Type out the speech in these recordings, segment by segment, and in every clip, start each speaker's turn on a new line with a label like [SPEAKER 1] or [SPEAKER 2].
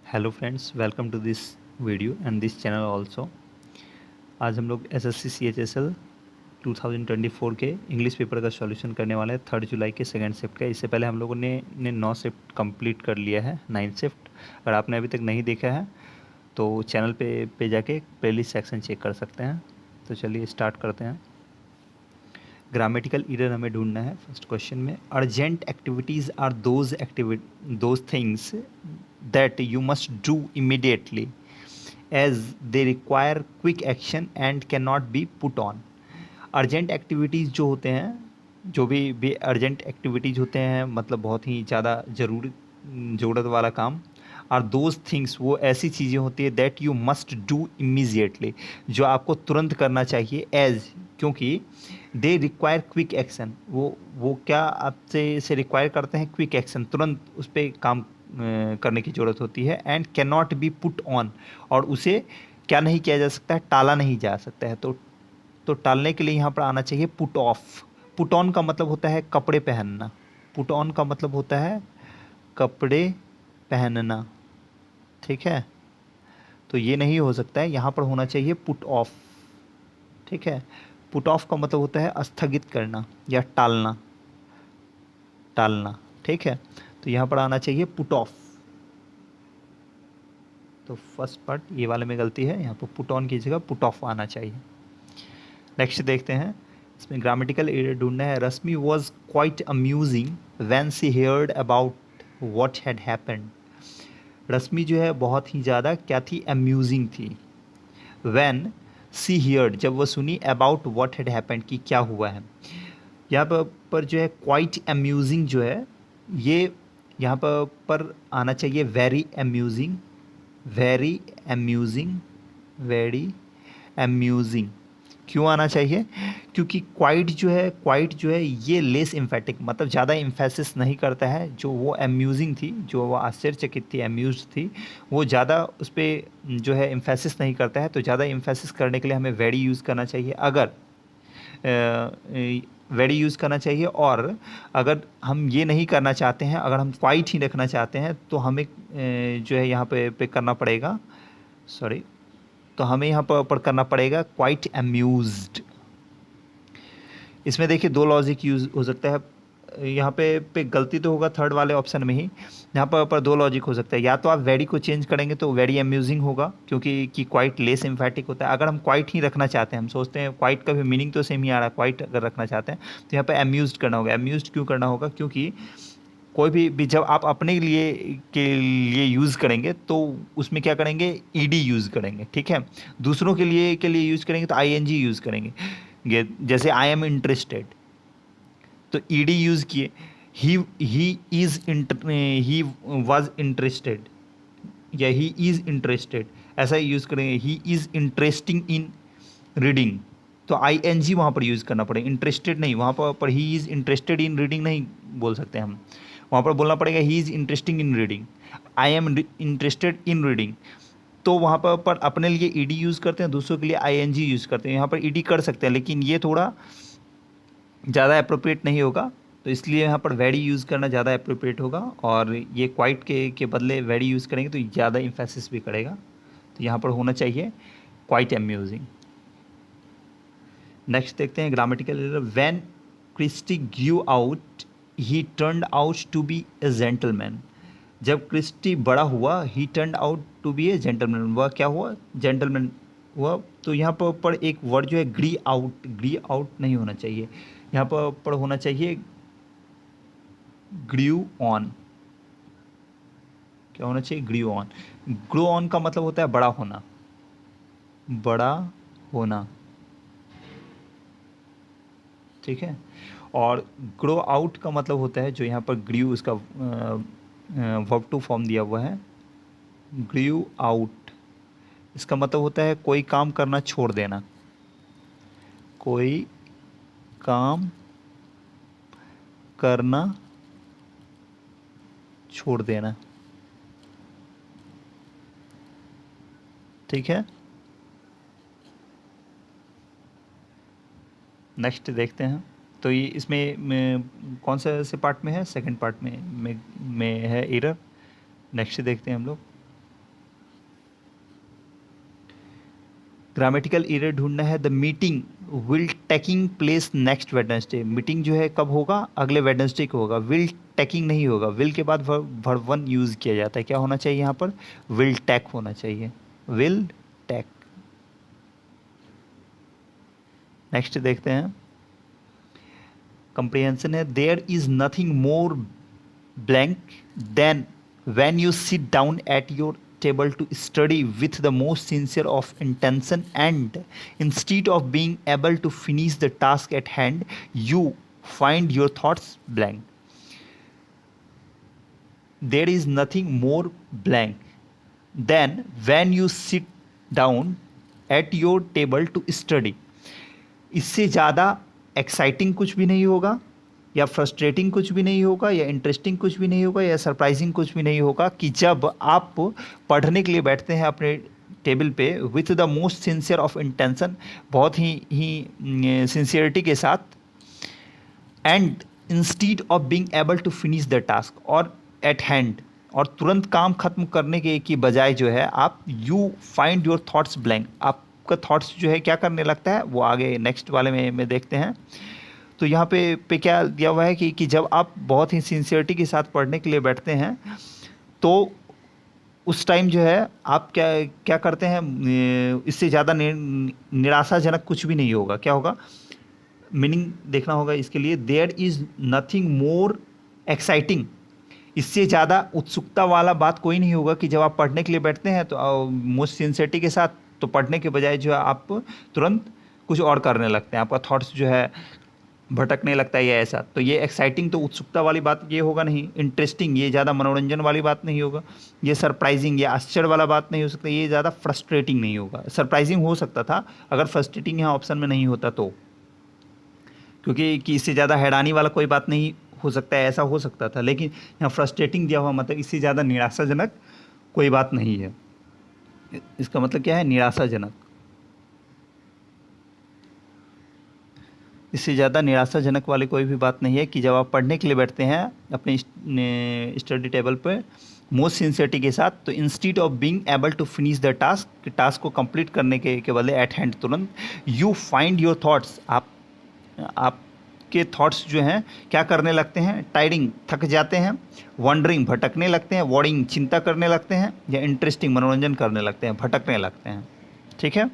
[SPEAKER 1] Hello friends, welcome to this video and this channel also. आज हम लोग SSC CHSL 2024 के इंग्लिश पेपर का सॉल्यूशन करने वाले हैं 3 जुलाई के सेकंड शिफ्ट का। इससे पहले हम लोगों ने 9 शिफ्ट कंप्लीट कर लिया है, 9 शिफ्ट। अगर आपने अभी तक नहीं देखा है तो चैनल पे जाके प्लेलिस्ट सेक्शन चेक कर सकते हैं। तो चलिए स्टार्ट करते हैं। ग्रामेटिकल एरर हमें ढूंढना है फर्स्ट क्वेश्चन में। Urgent activities are those things that you must do immediately as they require quick action and can not be put on. Urgent activities जो होते हैं, जो भी अर्जेंट एक्टिविटीज़ होते हैं, मतलब बहुत ही ज़्यादा ज़रूरत वाला काम। आर दोज थिंग्स, वो ऐसी चीज़ें होती है that you must do immediately, जो आपको तुरंत करना चाहिए। एज, क्योंकि दे रिक्वायर क्विक एक्शन, वो क्या आपसे से रिक्वायर करते हैं? क्विक एक्शन, तुरंत उस पर काम करने की ज़रूरत होती है। And can not be put on, और उसे क्या नहीं किया जा सकता है? टाला नहीं जा सकता है। तो टालने के लिए यहाँ पर आना चाहिए पुट ऑफ। पुट ऑन का मतलब होता है कपड़े पहनना। पुट ऑन का मतलब होता है कपड़े पहनना, ठीक है। तो ये नहीं हो सकता है, यहाँ पर होना चाहिए पुट ऑफ, ठीक है। पुट ऑफ का मतलब होता है स्थगित करना या टालना, टालना, ठीक है। तो यहाँ पर आना चाहिए पुट ऑफ। तो फर्स्ट पार्ट ये वाले में गलती है, यहाँ पर पुट ऑन की जगह पुट ऑफ आना चाहिए। नेक्स्ट देखते हैं, इसमें ग्रामेटिकल एरर ढूंढना है। Rashmi was quite amusing when she heard about what had happened. Rashmi जो है बहुत ही ज़्यादा क्या थी? अम्यूजिंग थी। व्हेन सी हियर्ड, जब वो सुनी, अबाउट व्हाट हैड हैपेंड, कि क्या हुआ है। यहाँ पर जो है क्वाइट अम्यूजिंग जो है, ये यहाँ पर आना चाहिए very amusing, very amusing, very amusing. क्यों आना चाहिए? क्योंकि क्वाइट जो है ये लेस इम्फेटिक, मतलब ज़्यादा इम्फेसिस नहीं करता है। जो वो अम्यूजिंग थी, जो वो आश्चर्यचकित थी, अम्यूज थी, वो ज़्यादा उस पर जो है इम्फेसिस नहीं करता है। तो ज़्यादा इम्फेसिस करने के लिए हमें वेरी यूज़ करना चाहिए। अगर वेरी यूज़ करना चाहिए, और अगर हम ये नहीं करना चाहते हैं, अगर हम क्वाइट ही रखना चाहते हैं, तो हमें जो है यहाँ पे करना पड़ेगा, सॉरी, तो हमें यहाँ पर करना पड़ेगा क्वाइट अम्यूज्ड। इसमें देखिए दो लॉजिक यूज़ हो सकता है। यहाँ पे गलती तो होगा थर्ड वाले ऑप्शन में ही। यहाँ पर दो लॉजिक हो सकता है। या तो आप वेरी को चेंज करेंगे तो वेरी अम्यूजिंग होगा, क्योंकि क्वाइट लेस एम्फेटिक होता है। अगर हम क्वाइट ही रखना चाहते हैं, हम सोचते हैं क्वाइट का भी मीनिंग तो सेम ही आ रहा है, क्वाइट अगर रखना चाहते हैं तो यहाँ पे अम्यूज्ड करना होगा। अम्यूज्ड क्यों करना होगा? क्योंकि कोई भी जब आप अपने के लिए यूज़ करेंगे तो उसमें क्या करेंगे? ईडी यूज़ करेंगे, ठीक है। दूसरों के लिए यूज़ करेंगे तो आईएनजी यूज़ करेंगे। जैसे आई एम इंटरेस्टेड, तो ईडी यूज़ किए। ही वाज इंटरेस्टेड, या ही इज़ इंटरेस्टेड, ऐसा यूज़ करेंगे। He is interesting in reading, तो आई एन जी वहाँ पर यूज़ करना पड़ेगा, इंटरेस्टेड नहीं। वहाँ पर he is interested in reading नहीं बोल सकते हम, वहाँ पर बोलना पड़ेगा he is interesting in reading, I am interested in reading. तो वहाँ पर अपने लिए ईडी यूज़ करते हैं, दूसरों के लिए आईएनजी यूज़ करते हैं। यहाँ पर ईडी कर सकते हैं, लेकिन ये थोड़ा ज़्यादा अप्रोप्रिएट नहीं होगा। तो इसलिए यहाँ पर वेरी यूज़ करना ज़्यादा अप्रोप्रिएट होगा, और ये क्वाइट के बदले वेरी यूज़ करेंगे तो ज़्यादा इम्फेसिस भी करेगा। तो यहाँ पर होना चाहिए क्वाइट अम्यूजिंग। नेक्स्ट देखते हैं grammatical error. When Christy grew out he turned out to be a gentleman. जब क्रिस्टी बड़ा हुआ, he turned out to be a gentleman, वह क्या हुआ? जेंटलमैन हुआ। तो यहाँ पर एक वर्ड जो है ग्री आउट नहीं होना चाहिए, यहाँ पर होना चाहिए ग्रू ऑन। क्या होना चाहिए? ग्रू ऑन। ग्रो ऑन का मतलब होता है बड़ा होना, बड़ा होना, ठीक है। और ग्रो आउट का मतलब होता है, जो यहाँ पर ग्रू, उसका वर्ब टू फॉर्म दिया हुआ है, ग्रू आउट, इसका मतलब होता है कोई काम करना छोड़ देना, कोई काम करना छोड़ देना, ठीक है। नेक्स्ट देखते हैं। तो ये कौन से पार्ट में है? सेकंड पार्ट में है एरर। नेक्स्ट देखते हैं हम लोग। ग्रामेटिकल एरर ढूंढना है। The meeting will taking place next Wednesday, meeting जो है कब होगा, अगले वेडनेसडे को होगा। विल टेकिंग नहीं होगा, विल के बाद वर्ब वन यूज़ किया जाता है, क्या होना चाहिए यहाँ पर, विल टेक होना चाहिए, विल टेक। नेक्स्ट देखते हैं, कंप्रिहेंशन है। There is nothing more blank than when you sit down at your table to study with the most sincere of intention, and instead of being able to finish the task at hand, you find your thoughts blank. There is nothing more blank than when you sit down at your table to study. इससे ज़्यादा exciting कुछ भी नहीं होगा, या frustrating कुछ भी नहीं होगा, या इंटरेस्टिंग कुछ भी नहीं होगा, या सरप्राइजिंग कुछ भी नहीं होगा कि जब आप पढ़ने के लिए बैठते हैं अपने टेबल पे with the most sincere of intention, बहुत ही सिंसियरिटी के साथ, and instead of being able to finish the task, और एट हैंड, और तुरंत काम खत्म करने के की बजाय जो है आप you find your thoughts blank, आपका थॉट्स जो है क्या करने लगता है, वो आगे नेक्स्ट वाले में देखते हैं। तो यहाँ पे क्या दिया हुआ है कि जब आप बहुत ही सिंसियरिटी के साथ पढ़ने के लिए बैठते हैं तो उस टाइम जो है आप क्या करते हैं, इससे ज़्यादा निराशाजनक कुछ भी नहीं होगा। क्या होगा, मीनिंग देखना होगा इसके लिए। There is nothing more exciting, इससे ज़्यादा उत्सुकता वाला बात कोई नहीं होगा कि जब आप पढ़ने के लिए बैठते हैं तो मोस्ट सिंसियरिटी के साथ, तो पढ़ने के बजाय जो है आप तुरंत कुछ और करने लगते हैं, आपका थॉट्स जो है भटकने लगता है या ऐसा। तो ये एक्साइटिंग तो उत्सुकता वाली बात ये होगा नहीं, इंटरेस्टिंग ये ज़्यादा मनोरंजन वाली बात नहीं होगा, ये सरप्राइजिंग या आश्चर्य वाला बात नहीं हो सकता, ये ज़्यादा फ्रस्ट्रेटिंग नहीं होगा। सरप्राइजिंग हो सकता था अगर फ्रस्ट्रेटिंग यहाँ ऑप्शन में नहीं होता तो, क्योंकि कि इससे ज़्यादा हैरानी वाला कोई बात नहीं हो सकता है, ऐसा हो सकता था, लेकिन यहाँ फ्रस्ट्रेटिंग दिया हुआ मतलब इससे ज़्यादा निराशाजनक कोई बात नहीं है। इसका मतलब क्या है, निराशाजनक, इससे ज़्यादा निराशाजनक वाली कोई भी बात नहीं है कि जब आप पढ़ने के लिए बैठते हैं अपने स्टडी टेबल पर मोस्ट सिंसियरिटी के साथ, तो instead of being able to finish the task, task को कंप्लीट करने के बदले एट हैंड तुरंत, यू फाइंड योर थॉट्स, आपके थॉट्स जो हैं क्या करने लगते हैं, टायरिंग थक जाते हैं, वंडरिंग भटकने लगते हैं, वॉरिंग चिंता करने लगते हैं, या इंटरेस्टिंग मनोरंजन करने लगते हैं, भटकने लगते हैं। ठीक है।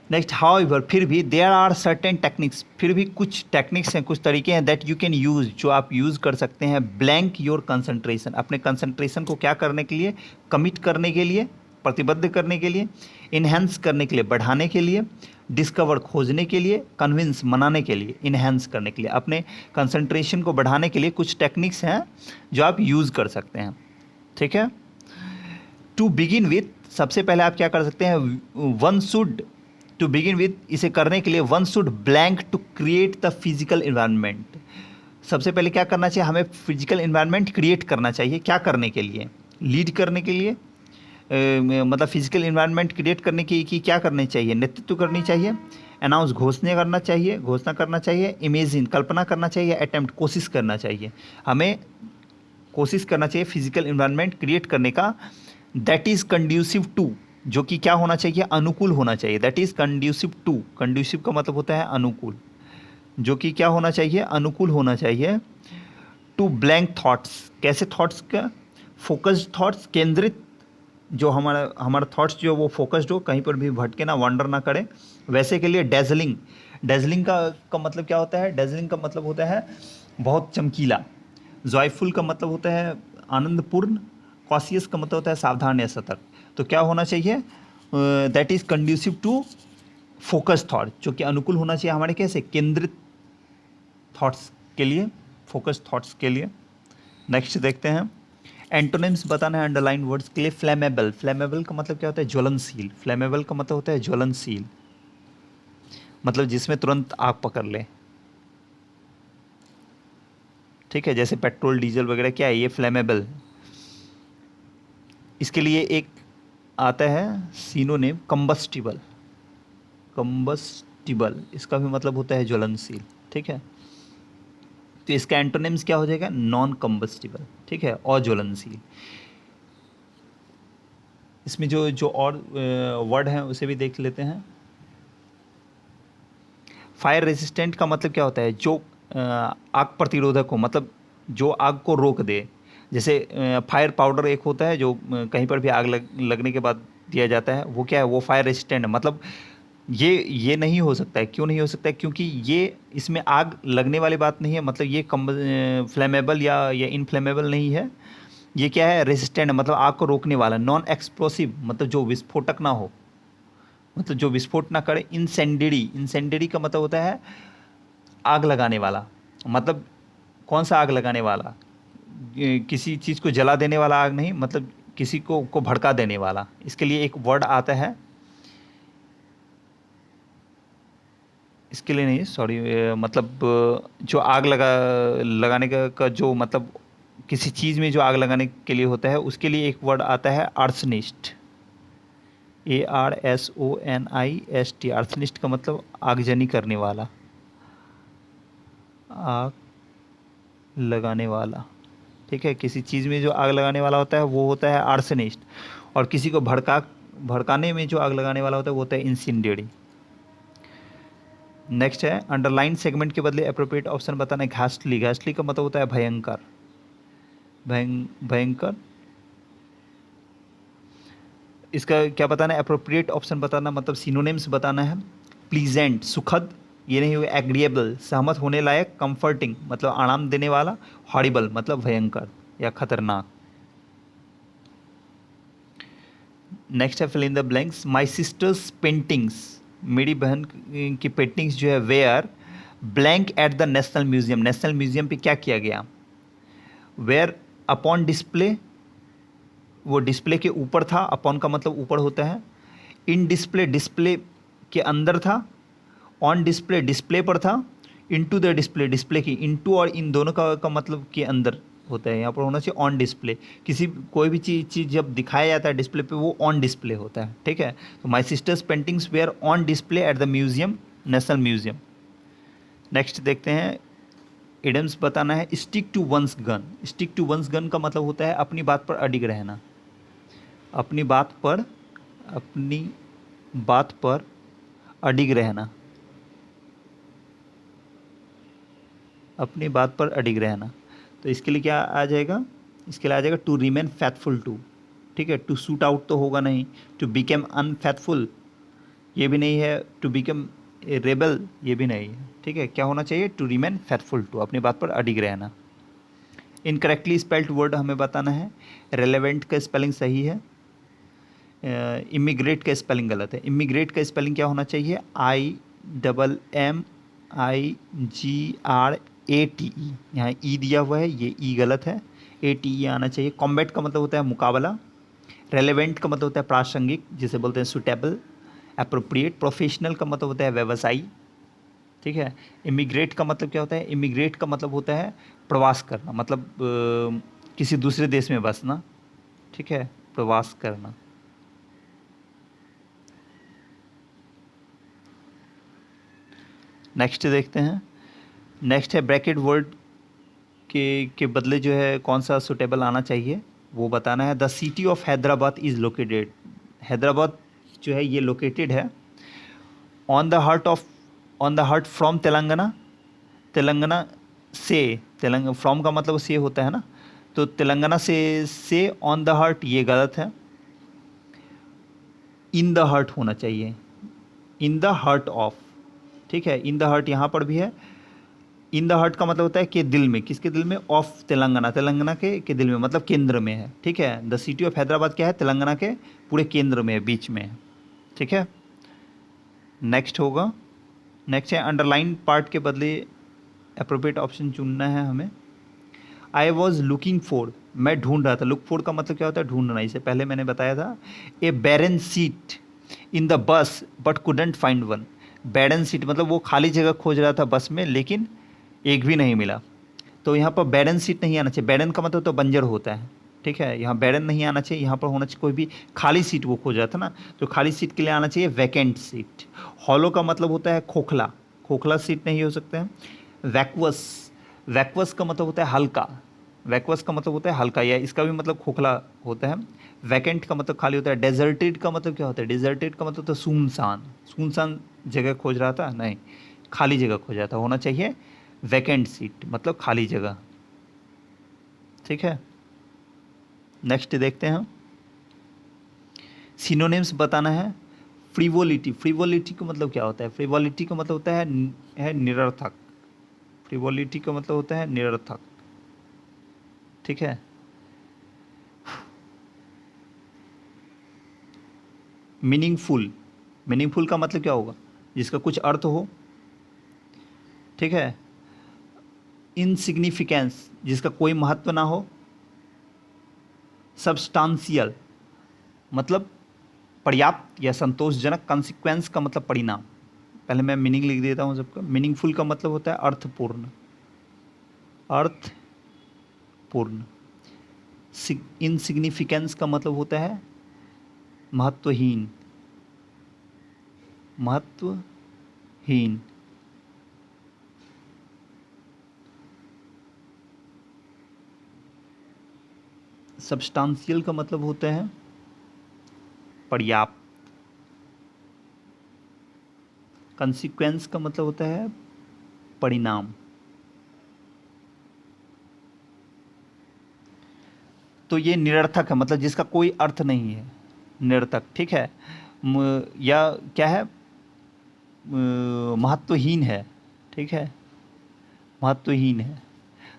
[SPEAKER 1] नेक्स्ट, हाउएवर, फिर भी, देयर आर सर्टेन टेक्निक्स, फिर भी कुछ टेक्निक्स हैं, कुछ तरीके हैं, दैट यू कैन यूज़, जो आप यूज़ कर सकते हैं, ब्लैंक योर कंसंट्रेशन, अपने कंसंट्रेशन को क्या करने के लिए, कमिट करने के लिए, प्रतिबद्ध करने के लिए, इन्हेंस करने के लिए, बढ़ाने के लिए, डिस्कवर खोजने के लिए, कन्विंस मनाने के लिए, इन्हेंस करने के लिए, अपने कंसंट्रेशन को बढ़ाने के लिए कुछ टेक्निक्स हैं जो आप यूज़ कर सकते हैं। ठीक है। टू बिगिन विथ, सबसे पहले आप क्या कर सकते हैं, one should, to begin with, इसे करने के लिए one should blank to create the physical environment. सबसे पहले क्या करना चाहिए, हमें फिजिकल इन्वायरमेंट क्रिएट करना चाहिए, क्या करने के लिए, लीड करने के लिए, मतलब फिजिकल इन्वायरमेंट क्रिएट करने की क्या करनी चाहिए, नेतृत्व करनी चाहिए, अनाउंस घोषणा करना चाहिए, इमेजिन कल्पना करना चाहिए, अटेम्प्ट कोशिश करना चाहिए। हमें कोशिश करना चाहिए फिजिकल इन्वायरमेंट क्रिएट करने का, दैट इज़ कंड्यूसिव टू, जो कि क्या होना चाहिए, अनुकूल होना चाहिए, that is conducive to, conducive का मतलब होता है अनुकूल, जो कि क्या होना चाहिए, अनुकूल होना चाहिए, टू ब्लैंक थॉट्स, कैसे थॉट्स का, फोकस्ड थॉट्स, केंद्रित, जो हमारा थॉट्स जो वो फोकस्ड हो, कहीं पर भी भटके ना, वंडर ना करे, वैसे के लिए डेजलिंग, डेजलिंग का मतलब क्या होता है, डेजलिंग का मतलब होता है बहुत चमकीला, जॉयफुल का मतलब होता है आनंदपूर्ण, कॉशियस का मतलब होता है सावधान या सतर्क। तो क्या होना चाहिए, that is conducive to focus thought, जो कि अनुकूल होना चाहिए हमारे कैसे, केंद्रित थॉट्स के लिए, फोकस थॉट्स के लिए। नेक्स्ट देखते हैं, एंटोनिम्स बताना है अंडरलाइन वर्ड्स के लिए। फ्लेमेबल, फ्लेमेबल का मतलब क्या होता है, ज्वलनशील, फ्लेमेबल का मतलब होता है ज्वलनशील, मतलब जिसमें तुरंत आग पकड़ ले। ठीक है, जैसे पेट्रोल डीजल वगैरह क्या है, ये फ्लेमेबल। इसके लिए एक आता है सिनोनिम, कंबस्टिबल, कंबस्टिबल, इसका भी मतलब होता है ज्वलनशील। ठीक है, तो इसका एंटोनिम्स क्या हो जाएगा, नॉन कंबस्टिबल। ठीक है, अज्वलनशील। इसमें जो जो और वर्ड हैं उसे भी देख लेते हैं। फायर रेजिस्टेंट का मतलब क्या होता है? जो आग प्रतिरोधक हो, मतलब जो आग को रोक दे। जैसे फायर पाउडर एक होता है जो कहीं पर भी आग लगने के बाद दिया जाता है, वो क्या है? वो फायर रेजिस्टेंट है। मतलब ये नहीं हो सकता है। क्यों नहीं हो सकता है? क्योंकि ये इसमें आग लगने वाली बात नहीं है, मतलब ये कम फ्लेमेबल या इनफ्लेमेबल नहीं है। ये क्या है? रेजिस्टेंट, मतलब आग को रोकने वाला। नॉन एक्सप्लोसिव, मतलब जो विस्फोटक ना हो, मतलब जो विस्फोट ना करे। इंसेंडरी, इंसेंडरी का मतलब होता है आग लगाने वाला। मतलब कौन सा आग लगाने वाला? किसी चीज़ को जला देने वाला आग नहीं, मतलब किसी को भड़का देने वाला। इसके लिए एक वर्ड आता है, इसके लिए नहीं, सॉरी, मतलब जो आग लगाने का जो मतलब किसी चीज़ में जो आग लगाने के लिए होता है, उसके लिए एक वर्ड आता है आर्सनिस्ट। ARSONIST। आर्सनिस्ट का मतलब आगजनी करने वाला, आग लगाने वाला। ठीक है, किसी चीज़ में जो आग लगाने वाला होता है वो होता है आर्सनिस्ट। और किसी को भड़काने में जो आग लगाने वाला होता है वो होता है इंसिनडेरी। नेक्स्ट है अंडरलाइन सेगमेंट के बदले अप्रोप्रिएट ऑप्शन बताना है। घासली, घासली का मतलब होता है भयंकर, भयंकर। इसका क्या बताना है? अप्रोप्रिएट ऑप्शन बताना, मतलब सिनोनिम्स बताना है। प्लीजेंट, सुखद, ये नहीं हुआ। एग्रीएबल, सहमत होने लायक। कंफर्टिंग, मतलब आराम देने वाला। हॉरिबल, मतलब भयंकर या खतरनाक। नेक्स्ट है fill in the blanks. My sisters paintings, मेरी बहन की पेंटिंग्स जो है were blank at the national museum. National museum पे क्या किया गया? वेयर अपॉन डिस्प्ले, वो डिस्प्ले के ऊपर था। अपॉन का मतलब ऊपर होता है। इन डिस्प्ले, डिस्प्ले के अंदर था। ऑन डिस्प्ले, डिस्प्ले पर था। इनटू द डिस्प्ले, डिस्प्ले की इनटू और इन दोनों का मतलब के अंदर होता है। यहाँ पर होना चाहिए ऑन डिस्प्ले। किसी कोई भी चीज़ जब दिखाया जाता है डिस्प्ले पे, वो ऑन डिस्प्ले होता है। ठीक है, तो my sisters paintings were on display at the museum, national museum. Next देखते हैं, इडम्स बताना है। Stick to one's gun. Stick to one's gun का मतलब होता है अपनी बात पर अडिग रहना। अपनी बात पर, अपनी बात पर अडिग रहना, अपनी बात पर अडिग रहना। तो इसके लिए क्या आ जाएगा? इसके लिए आ जाएगा टू रिमेन फैथफुल टू। ठीक है, टू सूट आउट तो होगा नहीं। टू बिकम अनफैथफुल, ये भी नहीं है। टू बिकम ए रेबल, ये भी नहीं है। ठीक है, क्या होना चाहिए? टू रिमेन फैथफुल टू, अपनी बात पर अडिग रहना। इनकरेक्टली स्पेल्ड वर्ड हमें बताना है। रेलेवेंट का स्पेलिंग सही है। इमिग्रेट का स्पेलिंग गलत है। इमिग्रेट का स्पेलिंग क्या होना चाहिए? IMMIGRATE। यहाँ ई दिया हुआ है, ये ई गलत है। ATE आना चाहिए। कॉम्बैट का मतलब होता है मुकाबला। रेलेवेंट का मतलब होता है प्रासंगिक, जिसे बोलते हैं सुटेबल। अप्रोप्रिएट, प्रोफेशनल का मतलब होता है व्यवसायी। ठीक है, इमिग्रेट का मतलब क्या होता है? इमिग्रेट का मतलब होता है प्रवास करना, मतलब किसी दूसरे देश में बसना। ठीक है, प्रवास करना। नेक्स्ट देखते हैं। नेक्स्ट है ब्रैकेट वर्ड के बदले जो है कौन सा सुटेबल आना चाहिए, वो बताना है। The city of Hyderabad is located. Hyderabad जो है ये लोकेटेड है on the heart of, on the heart from Telangana. Telangana से, तेलंगाना फ्रॉम का मतलब से होता है ना, तो तेलंगाना से ऑन द हार्ट ये गलत है। इन द हार्ट होना चाहिए। In the heart of. ठीक है, इन द हार्ट यहाँ पर भी है। इन द हार्ट का मतलब होता है कि दिल में, किसके दिल में? ऑफ तेलंगाना, तेलंगाना के दिल में, मतलब केंद्र में है। ठीक है, द सिटी ऑफ हैदराबाद क्या है? तेलंगाना के पूरे केंद्र में है, बीच में है। ठीक है, नेक्स्ट होगा। नेक्स्ट है अंडरलाइन पार्ट के बदले अप्रोप्रिएट ऑप्शन चुनना है हमें। आई वॉज लुकिंग फॉर, मैं ढूंढ रहा था। लुक फॉर का मतलब क्या होता है? ढूंढना। इसे पहले मैंने बताया था। A barren seat in the bus but couldn't find one. Barren seat मतलब वो खाली जगह खोज रहा था बस में, लेकिन एक भी नहीं मिला। तो यहाँ पर बैरन सीट नहीं आना चाहिए। बैरन का मतलब तो बंजर होता है। ठीक है, यहाँ बैरन नहीं आना चाहिए। यहाँ पर होना चाहिए कोई भी खाली सीट, वो खोज रहा था ना, तो खाली सीट के लिए आना चाहिए वैकेंट सीट। हॉलो का मतलब होता है खोखला, खोखला सीट नहीं हो सकता है। वैक्वस, वैक्वस का मतलब होता है हल्का, वैक्वस का मतलब होता है हल्का, या इसका भी मतलब खोखला होता है। वैकेंट का मतलब खाली होता है। डेजर्टेड का मतलब क्या होता है? डेजर्टेड का मतलब होता है सुनसान। सुनसान जगह खोज रहा था, नहीं, खाली जगह खोज रहा था। होना चाहिए वैकेंट सीट, मतलब खाली जगह। ठीक है, नेक्स्ट देखते हैं। सिनोनिम्स बताना है। फ्रीवोलिटी, फ्रीवोलिटी का मतलब क्या होता है? फ्रीवोलिटी का मतलब होता है निरर्थक। फ्रीवोलिटी का मतलब होता है निरर्थक। ठीक है। मीनिंगफुल, मीनिंगफुल का मतलब क्या होगा? जिसका कुछ अर्थ हो। ठीक है। इनसिग्निफिकेंस, जिसका कोई महत्व ना हो। सब्सटांशियल, मतलब पर्याप्त या संतोषजनक। कंसिक्वेंस का मतलब परिणाम। पहले मैं मीनिंग लिख देता हूँ सबका। मीनिंगफुल का मतलब होता है अर्थपूर्ण, अर्थपूर्ण। इनसिग्निफिकेंस का मतलब होता है महत्वहीन, महत्वहीन। सब्सटांशियल का मतलब होता है पर्याप्त। कंसिक्वेंस का मतलब होता है परिणाम। तो ये निरर्थक है, मतलब जिसका कोई अर्थ नहीं है, निरर्थक। ठीक है। या क्या है? महत्वहीन है। ठीक है, महत्वहीन है।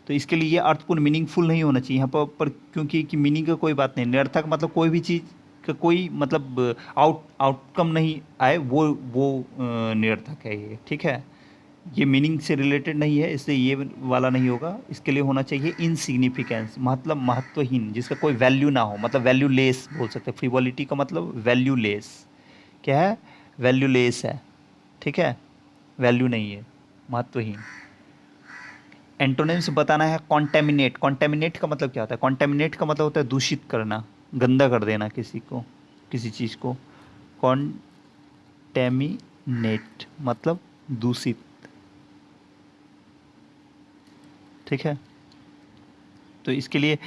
[SPEAKER 1] तो इसके लिए ये अर्थपूर्ण, मीनिंगफुल नहीं होना चाहिए यहाँ पर क्योंकि कि मीनिंग का कोई बात नहीं। निरर्थक मतलब कोई भी चीज़ का कोई मतलब आउटकम नहीं आए, वो निरर्थक है ये। ठीक है, ये मीनिंग से रिलेटेड नहीं है, इसलिए ये वाला नहीं होगा। इसके लिए होना चाहिए इनसिग्निफिकेंस, मतलब महत्वहीन, जिसका कोई वैल्यू ना हो, मतलब वैल्यूलेस बोल सकते हैं। फ्रीवोलिटी का मतलब वैल्यूलेस। क्या है? वैल्यूलेस है। ठीक है, वैल्यू नहीं है, महत्वहीन। एंटोनिम्स बताना है। कॉन्टेमिनेट, कॉन्टेमिनेट का मतलब क्या होता है? कॉन्टेमिनेट का मतलब होता है दूषित करना, गंदा कर देना किसी को, किसी चीज़ को। कॉन्टेमिनेट मतलब दूषित। ठीक है, तो इसके लिए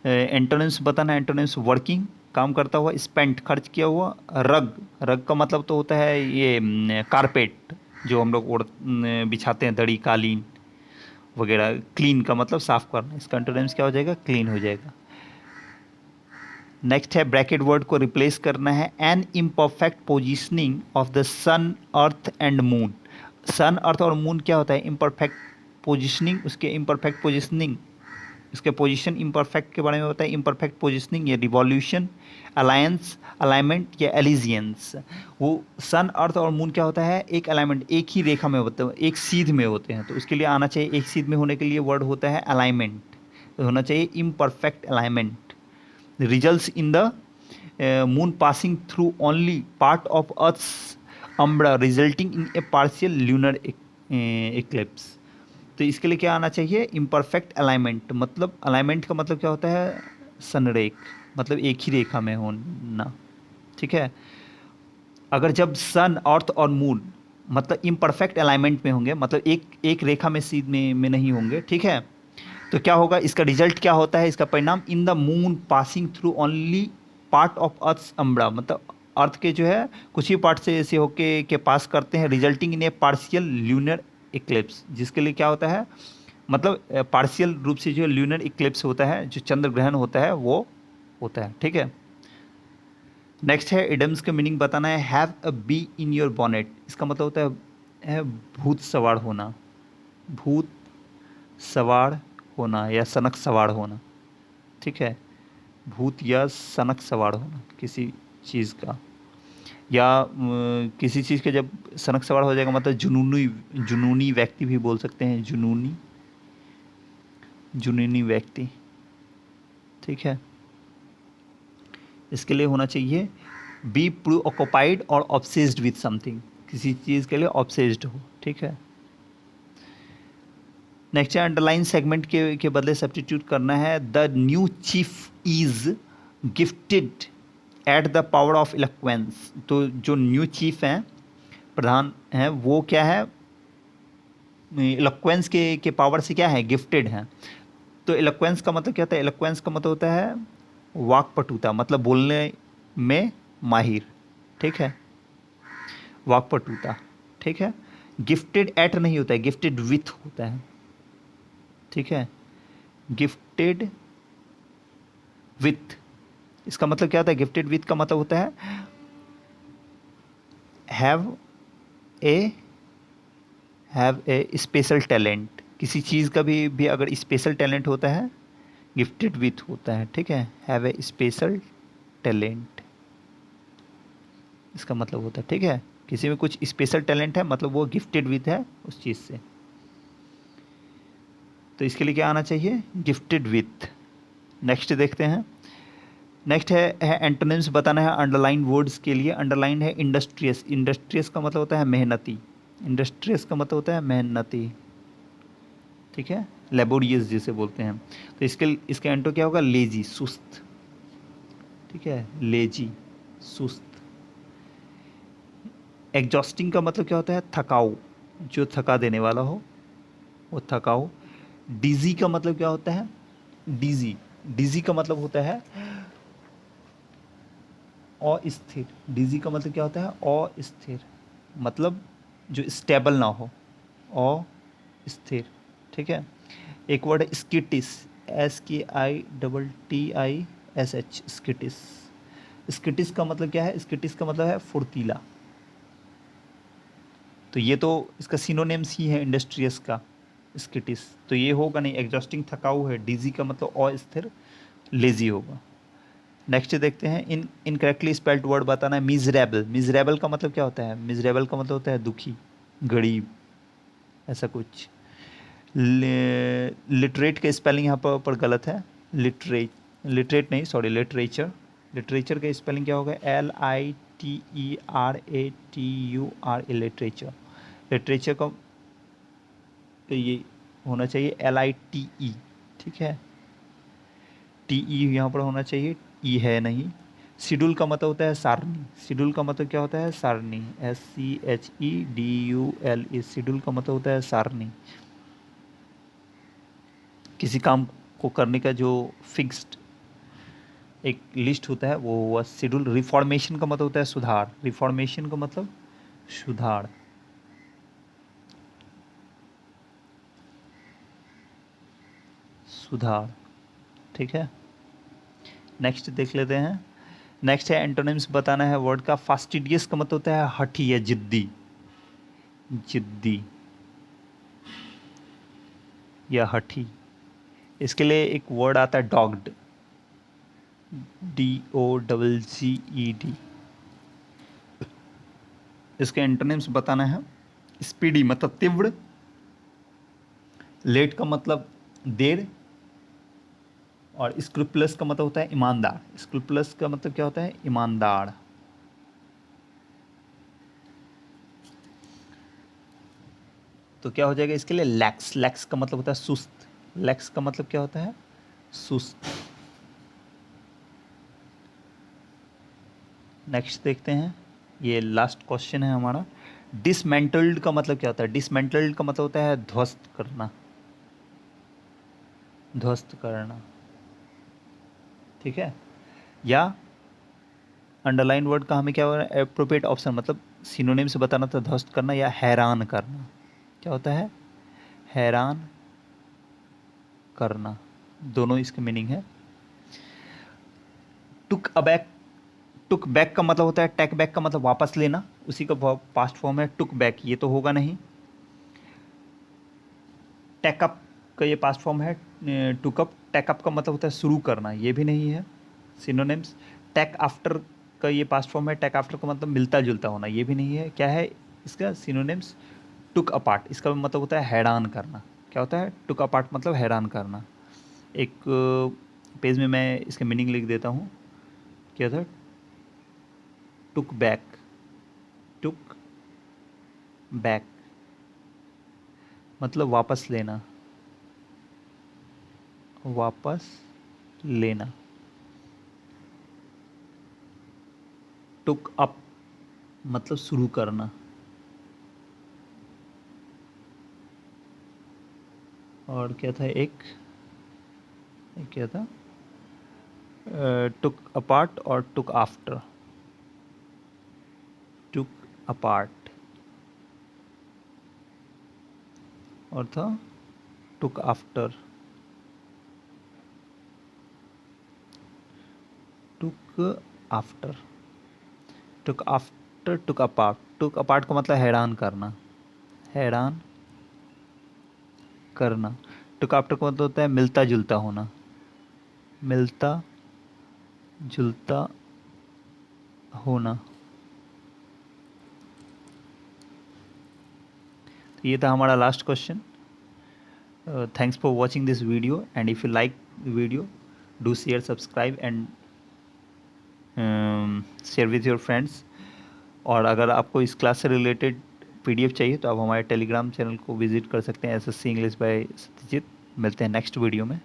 [SPEAKER 1] एंटोनिम्स बताना है। एंटोनिम्स वर्किंग, काम करता हुआ। स्पेंट, खर्च किया हुआ। रग, रग का मतलब तो होता है ये कारपेट, जो हम लोग बिछाते हैं, दरी, कालीन वगैरह। क्लीन का मतलब साफ करना, इसका एंटोनिम्स क्या हो जाएगा? क्लीन हो जाएगा। नेक्स्ट है ब्रैकेट वर्ड को रिप्लेस करना है। An imperfect positioning of the sun, earth and moon. Sun, earth और मून क्या होता है? इम्परफेक्ट पोजिशनिंग, उसके इम्परफेक्ट पोजिशनिंग, इसके पोजीशन इम्परफेक्ट के बारे में होता है। इम्परफेक्ट पोजीशनिंग या रिवॉल्यूशन, अलायंस, अलाइनमेंट या एलिजियंस। वो सन, अर्थ और मून क्या होता है? एक अलाइनमेंट, एक ही रेखा में होते हैं, एक सीध में होते हैं। तो उसके लिए आना चाहिए, एक सीध में होने के लिए वर्ड होता है अलाइनमेंट, तो होना चाहिए imperfect alignment. Results in the moon passing through only part of earth's umbra resulting in a partial lunar eclipse. तो इसके लिए क्या आना चाहिए? Imperfect alignment. मतलब अलाइनमेंट का मतलब क्या होता है? संरेख, मतलब एक ही रेखा में होना। ठीक है, अगर जब सन, अर्थ और मून मतलब इम्परफेक्ट अलाइनमेंट में होंगे, मतलब एक एक रेखा में सीध में नहीं होंगे। ठीक है, तो क्या होगा? इसका रिजल्ट क्या होता है? इसका परिणाम, इन the moon passing through only part of earth umbra, मतलब अर्थ के जो है कुछ ही पार्ट से ऐसे होके के पास करते हैं। Resulting in a partial lunar Eclipse, जिसके लिए क्या होता है? मतलब पार्शियल रूप से जो ल्यूनर इक्लिप्स होता है, जो चंद्र ग्रहण होता है, वो होता है। ठीक है, नेक्स्ट है इडम्स के मीनिंग बताना है। Have a be in your bonnet, इसका मतलब होता है भूत सवार होना, भूत सवार होना या सनक सवार होना। ठीक है, भूत या सनक सवार होना किसी चीज़ का, या किसी चीज़ के जब सनक सवार हो जाएगा मतलब जुनूनी, जुनूनी व्यक्ति भी बोल सकते हैं, जुनूनी, जुनूनी व्यक्ति। ठीक है, इसके लिए होना चाहिए बी प्रू ऑक्युपाइड और ऑब्सेस्ड विथ समथिंग, किसी चीज़ के लिए ऑब्सेस्ड हो। ठीक है, नेक्स्ट है अंडरलाइन सेगमेंट के बदले सब्स्टिट्यूट करना है। The new chief is gifted at the power of eloquence. तो जो न्यू चीफ हैं, प्रधान हैं, वो क्या है? इलेक्वेंस के पावर से क्या है? गिफ्टेड हैं। तो एलोक्वेंस का मतलब क्या होता है? एलोक्वेंस का मतलब होता है वाक्पटुता, मतलब बोलने में माहिर, ठीक है, वाक्पटुता, ठीक है। गिफ्टेड एट नहीं होता है, गिफ्टेड विथ होता है, ठीक है, गिफ्टेड विथ। इसका मतलब क्या होता है? गिफ्टेड विथ का मतलब होता है have A have a special talent. किसी चीज़ का भी अगर स्पेशल टैलेंट होता है, गिफ्टेड विथ होता है, ठीक है, हैव ए स्पेशल टैलेंट, इसका मतलब होता है, ठीक है, किसी में कुछ स्पेशल टैलेंट है, मतलब वो गिफ्टेड विथ है उस चीज़ से। तो इसके लिए क्या आना चाहिए? Gifted with. नेक्स्ट देखते हैं। नेक्स्ट है एंटोनिम्स बताना है अंडरलाइन वर्ड्स के लिए। अंडरलाइन है इंडस्ट्रियस। इंडस्ट्रियस का मतलब होता है मेहनती। इंडस्ट्रियस का मतलब होता है मेहनती, ठीक है, लेबोरियस जिसे बोलते हैं। तो इसके एंटो क्या होगा? लेजी, सुस्त, ठीक है, लेजी, सुस्त। एग्जॉस्टिंग का मतलब क्या होता है? थकाऊ, जो थका देने वाला हो, वो थकाऊ। डिजी का मतलब क्या होता है? डिजी, डिजी का मतलब होता है अस्थिर। डिजी का मतलब क्या होता है? अस्थिर, मतलब जो स्टेबल ना हो, अस्थिर, ठीक है। एक वर्ड है स्किटिस, SKITTISH, स्किटिस। स्किटिस का मतलब क्या है? स्किटिस का मतलब है फुर्तीला। तो ये तो इसका सिनोनिम्स ही है इंडस्ट्रियस का, स्किटिस। तो ये होगा नहीं, एग्जॉस्टिंग थकाऊ है। डिजी का मतलब अस्थिर, लेजी होगा। नेक्स्ट देखते हैं। इनकरेक्टली स्पेल्ड वर्ड बताना है। मिजरेबल। मिजरेबल का मतलब क्या होता है? मिजरेबल का मतलब होता है दुखी, गरीब, ऐसा कुछ। लिटरेट का स्पेलिंग यहाँ पर गलत है। लिटरेट नहीं, सॉरी, लिटरेचर। लिटरेचर का स्पेलिंग क्या होगा? LITERATUR, literature. लिटरेचर का तो ये होना चाहिए LITE, ठीक है, TE यहाँ पर होना चाहिए, ई है नहीं। शेड्यूल का मतलब होता है सारणी। शेड्यूल का मतलब क्या होता है? सारणी, SCHEDULE। शेड्यूल का मतलब होता है सारणी। किसी काम को करने का जो फिक्स्ड एक लिस्ट होता है वो हुआ शेड्यूल। रिफॉर्मेशन का मतलब होता है सुधार। रिफॉर्मेशन का मतलब सुधार। सुधार, ठीक है। नेक्स्ट देख लेते हैं। नेक्स्ट है एंटोनिम्स बताना है वर्ड का। फास्टिडियस का मतलब होता है हठी या जिद्दी, जिद्दी या हठी। इसके लिए एक वर्ड आता है डॉग्ड, DOGGED। इसके एंटोनिम्स बताना है। स्पीडी मतलब तीव्र। लेट का मतलब देर। और स्क्रूपुलस का मतलब होता है ईमानदार। स्क्रूपुलस का मतलब क्या होता है? ईमानदार। तो क्या हो जाएगा इसके लिए? लैक्स। लैक्स का मतलब होता है सुस्त। लैक्स का मतलब क्या होता है? सुस्त। नेक्स्ट देखते हैं। ये लास्ट क्वेश्चन है हमारा। डिसमेंटल्ड का मतलब क्या होता है? डिसमेंटल्ड का मतलब होता है ध्वस्त करना, ध्वस्त करना, ठीक है। या अंडरलाइन वर्ड का हमें क्या हो रहा है? एप्रोप्रिएट ऑप्शन, मतलब सिनोनिम से बताना था। ध्वस्त करना या हैरान करना। क्या होता है? हैरान करना, दोनों इसके मीनिंग है। टुक अबैक। टुक बैक का मतलब होता है टेक बैक का मतलब वापस लेना, उसी का पास्ट फॉर्म है टुक बैक। ये तो होगा नहीं। टेकअप का ये पास्ट फॉर्म है टुकअप। टेकअप का मतलब होता है शुरू करना, ये भी नहीं है सिनोनिम्स। टेक आफ्टर का ये पास्ट फॉर्म है। टेक आफ्टर का मतलब मिलता जुलता होना, ये भी नहीं है। क्या है इसका सिनोनिम्स? टुक अपार्ट। इसका मतलब होता है हैरान करना। क्या होता है? टुक अपार्ट मतलब हैरान करना। एक पेज में मैं इसके मीनिंग लिख देता हूँ। क्या था? टुक बैक, टुक बैक मतलब वापस लेना, वापस लेना। टुक अप मतलब शुरू करना। और क्या था एक? ये क्या था? टुक अपार्ट और टुक आफ्टर। टुक अपार्ट और था टुक आफ्टर। टुक आफ्टर, टुक आफ्टर, टुक अपार्ट। टुक अपार्ट का मतलब हैरान करना, हैरान करना। टुक आफ्टर का मतलब होता है मिलता जुलता होना, मिलता जुलता होना। तो ये था हमारा last question. Thanks for watching this video, and if you like the video, do share, subscribe and share with your friends. और अगर आपको इस क्लास से रिलेटेड PDF चाहिए तो आप हमारे टेलीग्राम चैनल को विजिट कर सकते हैं, SSC इंग्लिश बाय सत्यजीत। मिलते हैं नेक्स्ट वीडियो में।